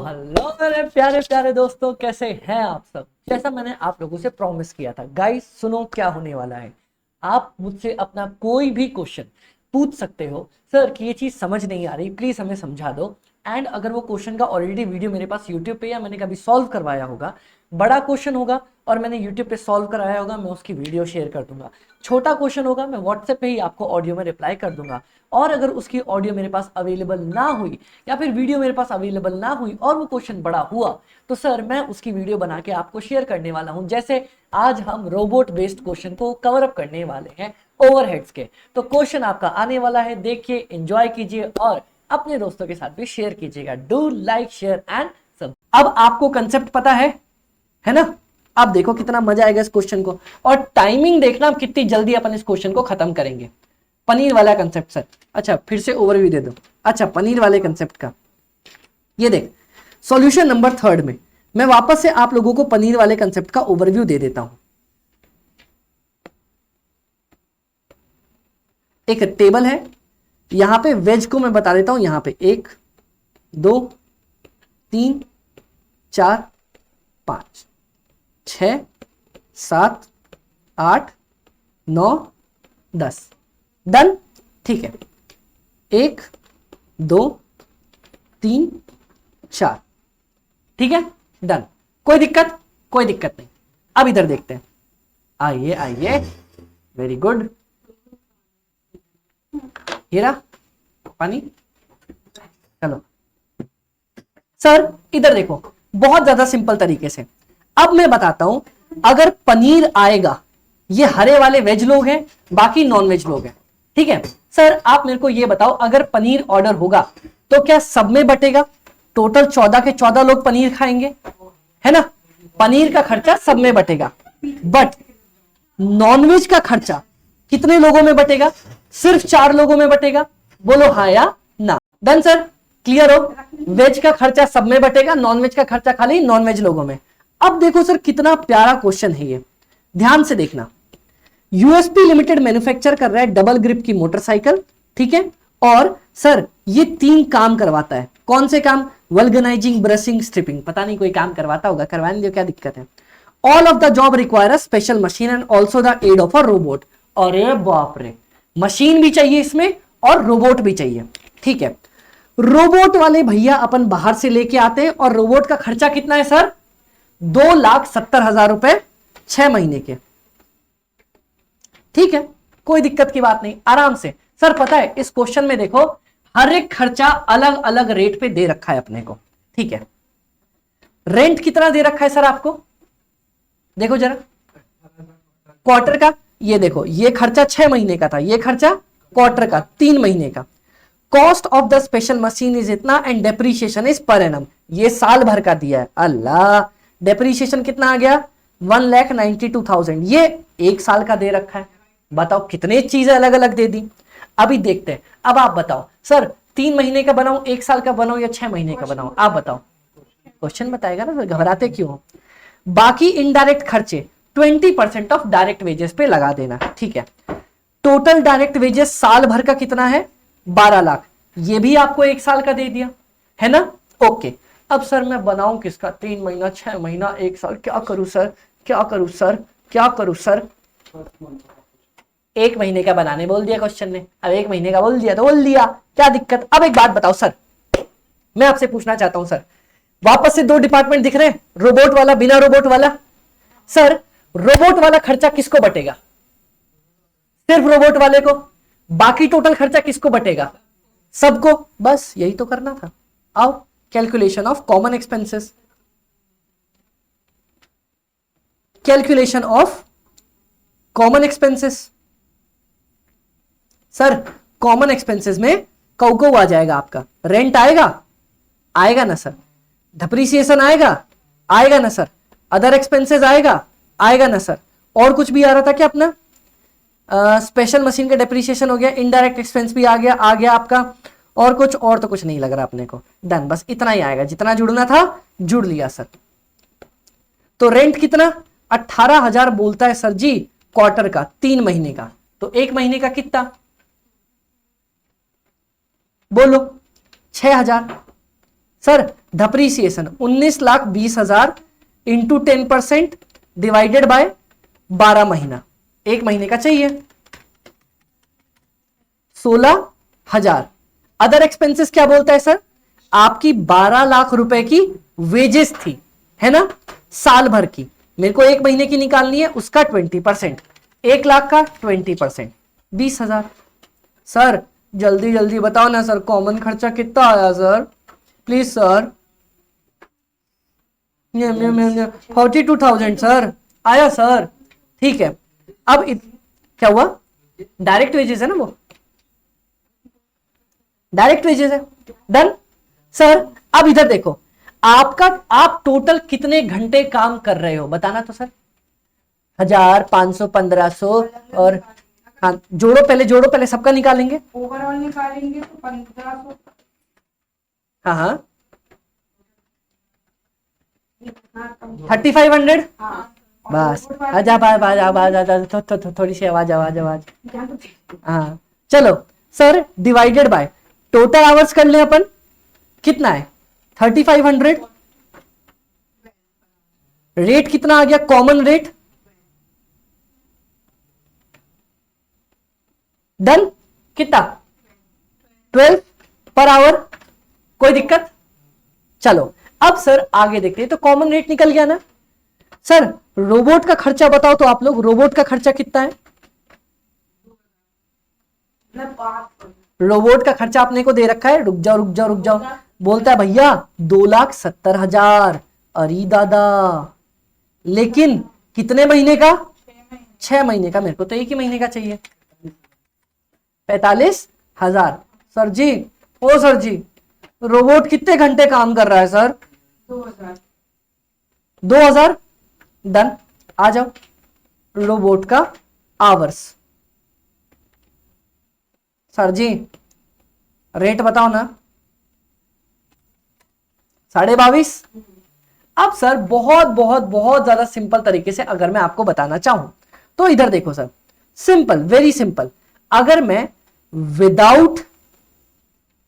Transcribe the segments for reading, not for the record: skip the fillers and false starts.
Hello मेरे प्यारे प्यारे दोस्तों, कैसे हैं आप सब। जैसा मैंने आप लोगों से प्रॉमिस किया था, गाइस सुनो क्या होने वाला है। आप मुझसे अपना कोई भी क्वेश्चन पूछ सकते हो। सर कि ये चीज़ समझ नहीं आ रही, प्लीज़ हमें समझा दो। एंड अगर वो क्वेश्चन का ऑलरेडी वीडियो मेरे पास यूट्यूब पे या मैंने कभी सॉल्व करवाया होगा, बड़ा क्वेश्चन होगा और मैंने यूट्यूब पे सॉल्व कराया होगा, मैं उसकी वीडियो शेयर कर दूंगा। छोटा क्वेश्चन होगा, मैं व्हाट्सएप पे ही आपको ऑडियो में रिप्लाई कर दूंगा। और अगर उसकी ऑडियो मेरे पास अवेलेबल ना हुई या फिर वीडियो मेरे पास अवेलेबल ना हुई और वो क्वेश्चन बड़ा हुआ, तो सर मैं उसकी वीडियो बना के आपको शेयर करने वाला हूं। जैसे आज हम रोबोट बेस्ड क्वेश्चन को कवर अप करने वाले हैं, ओवरहेड्स के। तो क्वेश्चन आपका आने वाला है, देखिए, एंजॉय कीजिए और अपने दोस्तों के साथ भी शेयर कीजिएगा। डू लाइक, शेयर एंड सब। अब आपको कंसेप्ट पता है ना। अब देखो कितना मजा आएगा इस क्वेश्चन को, और टाइमिंग देखना आप कितनी जल्दी अपन इस क्वेश्चन को खत्म करेंगे। पनीर वाला कंसेप्ट सर, अच्छा फिर से ओवरव्यू दे दो। अच्छा पनीर वाले कंसेप्ट का ये देख, सॉल्यूशन नंबर 3 में मैं वापस से आप लोगों को पनीर वाले कंसेप्ट का ओवरव्यू दे देता हूं। एक टेबल है, यहां पे वेज को मैं बता देता हूं। यहां पे 1 2 3 4 5 6 7 8 9 10। डन, ठीक है। 1 2 3 4, ठीक है, डन। कोई दिक्कत? कोई दिक्कत नहीं। अब इधर देखते हैं, आइए आइए, वेरी गुड। हीरा पानी, चलो सर इधर देखो, बहुत ज्यादा सिंपल तरीके से अब मैं बताता हूं। अगर पनीर आएगा, ये हरे वाले वेज लोग हैं, बाकी नॉन वेज लोग हैं, ठीक है। सर आप मेरे को ये बताओ, अगर पनीर ऑर्डर होगा तो क्या सब में बटेगा? टोटल 14 के 14 लोग पनीर खाएंगे, है ना। पनीर का खर्चा सब में बटेगा, बट नॉनवेज का खर्चा कितने लोगों में बटेगा? सिर्फ 4 लोगों में बटेगा। बोलो हाँ या ना। डन सर, क्लियर हो। वेज का खर्चा सब में बटेगा, नॉनवेज का खर्चा खाली नॉनवेज लोगों में। अब देखो सर कितना प्यारा क्वेश्चन है ये, ध्यान से देखना। यूएसपी लिमिटेड मैन्युफैक्चर कर रहा है डबल ग्रिप की मोटरसाइकिल, ठीक है। और सर ये 3 काम करवाता है। कौन से काम? वल्गनाइजिंग, ब्रशिंग, स्ट्रिपिंग। पता नहीं कोई काम करवाता होगा, करवाने दो, क्या दिक्कत है। All of the job require a special machine and also the aid of a robot. अरे बाप रे, मशीन भी चाहिए इसमें और रोबोट भी चाहिए, ठीक है। रोबोट वाले भैया अपन बाहर से लेके आते हैं, और रोबोट का खर्चा कितना है सर? 2,70,000 रुपए 6 महीने के, ठीक है। कोई दिक्कत की बात नहीं, आराम से। सर पता है इस क्वेश्चन में देखो, हर एक खर्चा अलग अलग रेट पे दे रखा है अपने को, ठीक है। रेंट कितना दे रखा है सर आपको? देखो जरा, क्वार्टर का। ये देखो, ये खर्चा 6 महीने का था, ये खर्चा क्वार्टर का 3 महीने का। Cost of the special machine is इतना and depreciation is per annum. ये साल भर का दिया है। अल्लाह, डेप्रीशिएशन कितना आ गया? 1,92,000। ये 1 साल का दे रखा है। बताओ कितने चीजें अलग अलग दे दी। अभी देखते हैं। अब आप बताओ सर, 3 महीने का बनाऊं, 1 साल का बनाऊं या 6 महीने का बनाऊं? आप बताओ। क्वेश्चन बताएगा ना, घबराते क्यों हो। बाकी इनडायरेक्ट खर्चे 20% ऑफ डायरेक्ट वेजेस पे लगा देना, ठीक है। टोटल डायरेक्ट वेजेस साल भर का कितना है? 12 लाख। ये भी आपको 1 साल का दे दिया, है ना। ओके, अब सर मैं बनाऊं किसका? 3 महीना, 6 महीना, 1 साल, क्या करूं सर, क्या करूं सर, क्या करूं सर? 1 महीने का बनाने बोल दिया क्वेश्चन ने, अब 1 महीने का बोल दिया तो बोल दिया, क्या दिक्कत। अब एक बात बताओ सर, मैं आपसे पूछना चाहता हूं सर, वापस से 2 डिपार्टमेंट दिख रहे हैं, रोबोट वाला, बिना रोबोट वाला। सर रोबोट वाला खर्चा किसको बटेगा? सिर्फ रोबोट वाले को। बाकी टोटल खर्चा किसको बटेगा? सबको। बस यही तो करना था। आओ, calculation of common expenses. Calculation of common expenses. Sir common expenses में कौ आ जाएगा आपका। रेंट आएगा, आएगा ना सर। डिप्रिसिएशन आएगा, आएगा ना सर। अदर एक्सपेंसेस आएगा, आएगा ना सर। और कुछ भी आ रहा था क्या अपना? स्पेशल मशीन का डेप्रिसिएशन हो गया, इनडायरेक्ट एक्सपेंस भी आ गया आपका। और कुछ, और तो कुछ नहीं लग रहा अपने को। डन, बस इतना ही आएगा, जितना जुड़ना था जुड़ लिया सर। तो रेंट कितना? 18,000 बोलता है सर जी क्वार्टर का, 3 महीने का। तो 1 महीने का कितना? बोलो 6,000। Sir depreciation 19,20,000 into 10% divided by 12 महीना, एक महीने का चाहिए 16,000। अदर एक्सपेंसेस क्या बोलता है सर, आपकी 12 लाख रुपए की वेजेस थी, है ना, साल भर की, मेरे को एक महीने की निकालनी है, उसका 20%, 1 लाख का 20%, 20,000। सर जल्दी जल्दी बताओ ना सर, कॉमन खर्चा कितना आया सर, प्लीज सर। 42,000 सर आया सर, ठीक है। अब क्या हुआ, डायरेक्ट वेजेस है ना, वो डायरेक्ट वेजेस है, डन। सर अब इधर देखो, आप टोटल कितने घंटे काम कर रहे हो बताना तो सर, 1,000, 500, 1,500 और हाँ जोड़ो पहले सबका निकालेंगे, ओवरऑल निकालेंगे तो 1,500। हाँ हाँ 3,500, बस आजा थोड़ी सी आवाज। हाँ चलो sir, divided by total hours कर ले अपन, कितना है 3,500, रेट कितना आ गया, कॉमन रेट, डन, कितना 12 पर आवर, कोई दिक्कत। चलो अब सर आगे देखते हैं, तो कॉमन रेट निकल गया ना। सर रोबोट का खर्चा बताओ तो आप लोग, रोबोट का खर्चा कितना है, रोबोट का खर्चा अपने को दे रखा है, रुक जाओ, बोलता है भैया 2,70,000। अरे दादा, लेकिन कितने महीने का, 6 महीने का, मेरे को तो एक ही महीने का चाहिए, 45,000। सर जी, ओ सर जी, रोबोट कितने घंटे काम कर रहा है सर, 2,000, डन। आ जाओ, रोबोट का आवर्स, सर जी रेट बताओ ना, 22,500। अब सर बहुत बहुत बहुत ज्यादा सिंपल तरीके से अगर मैं आपको बताना चाहूं तो इधर देखो सर, सिंपल, वेरी सिंपल। अगर मैं विदाउट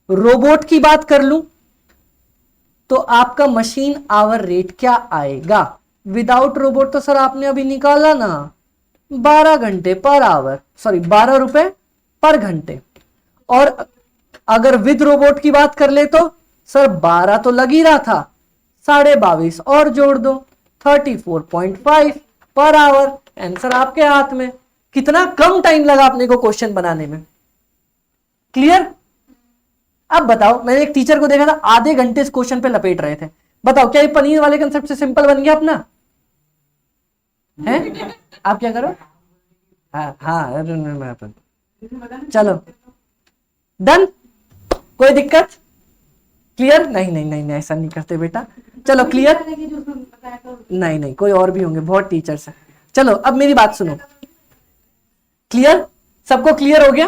रोबोट की बात कर लूं तो आपका मशीन आवर रेट क्या आएगा, विदाउट रोबोट तो सर आपने अभी निकाला ना, 12 घंटे पर आवर, सॉरी 12 रुपए पर घंटे। और अगर विद रोबोट की बात कर ले तो सर 12 तो लग ही रहा था, 22,500 और जोड़ दो, 34.5 पर आवर। आंसर आपके हाथ में। कितना कम टाइम लगा अपने को क्वेश्चन बनाने में, क्लियर। अब बताओ, मैंने एक टीचर को देखा था आधे घंटे इस क्वेश्चन पे लपेट रहे थे, बताओ क्या ये पनीर वाले कंसेप्ट से सिंपल बन गया अपना है। आप क्या करो, हाँ चलो डन, कोई दिक्कत, क्लियर। नहीं ऐसा नहीं करते बेटा, चलो क्लियर। नहीं कोई और भी होंगे, बहुत टीचर्स हैं। चलो अब मेरी बात सुनो, क्लियर, सबको क्लियर हो गया।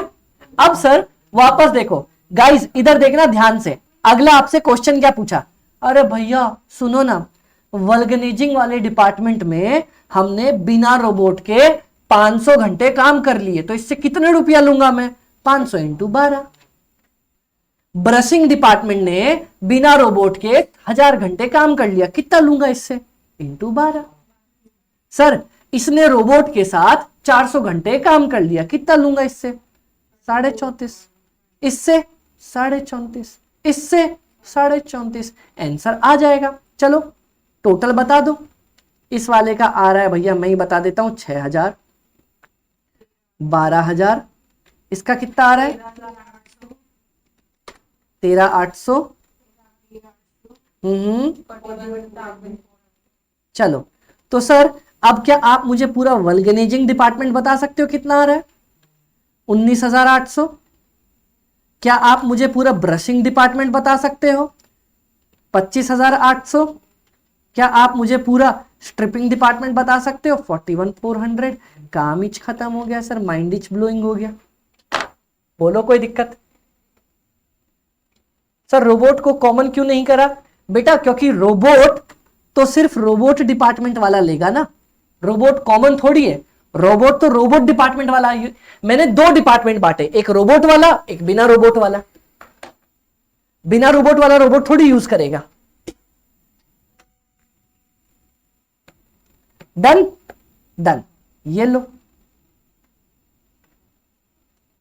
अब सर वापस देखो गाइस, इधर देखना ध्यान से, अगला आपसे क्वेश्चन क्या पूछा, अरे भैया सुनो ना, वल्गनेजिंग वाले डिपार्टमेंट में हमने बिना रोबोट के 500 घंटे काम कर लिए, तो इससे कितने रुपया लूंगा मैं, 500 इंटू 12। ब्रशिंग डिपार्टमेंट ने बिना रोबोट के 1,000 घंटे काम कर लिया, कितना लूंगा इससे, इंटू 12। सर इसने रोबोट के साथ 400 घंटे काम कर लिया, कितना लूंगा इससे, 34.5, इससे 34.5, इससे 34.5, आंसर आ जाएगा। चलो टोटल बता दो, इस वाले का आ रहा है भैया, मैं ही बता देता हूं, 6,000, 12,000, इसका कितना आ रहा है 13,800। चलो तो सर अब क्या आप मुझे पूरा वल्गनेजिंग डिपार्टमेंट बता सकते हो कितना आ रहा है, 19,800। क्या आप मुझे पूरा ब्रशिंग डिपार्टमेंट बता सकते हो, 25,800। क्या आप मुझे पूरा स्ट्रिपिंग डिपार्टमेंट बता सकते हो, 41,400। काम ही खत्म हो गया सर, माइंड इच ब्लोइंग हो गया। बोलो कोई दिक्कत। सर रोबोट को कॉमन क्यों नहीं करा बेटा, क्योंकि रोबोट तो सिर्फ रोबोट डिपार्टमेंट वाला लेगा ना, रोबोट कॉमन थोड़ी है, रोबोट तो रोबोट डिपार्टमेंट वाला। मैंने 2 डिपार्टमेंट बांटे, एक रोबोट वाला, एक बिना रोबोट वाला। बिना रोबोट वाला रोबोट थोड़ी यूज करेगा। डन, डन, ये लो।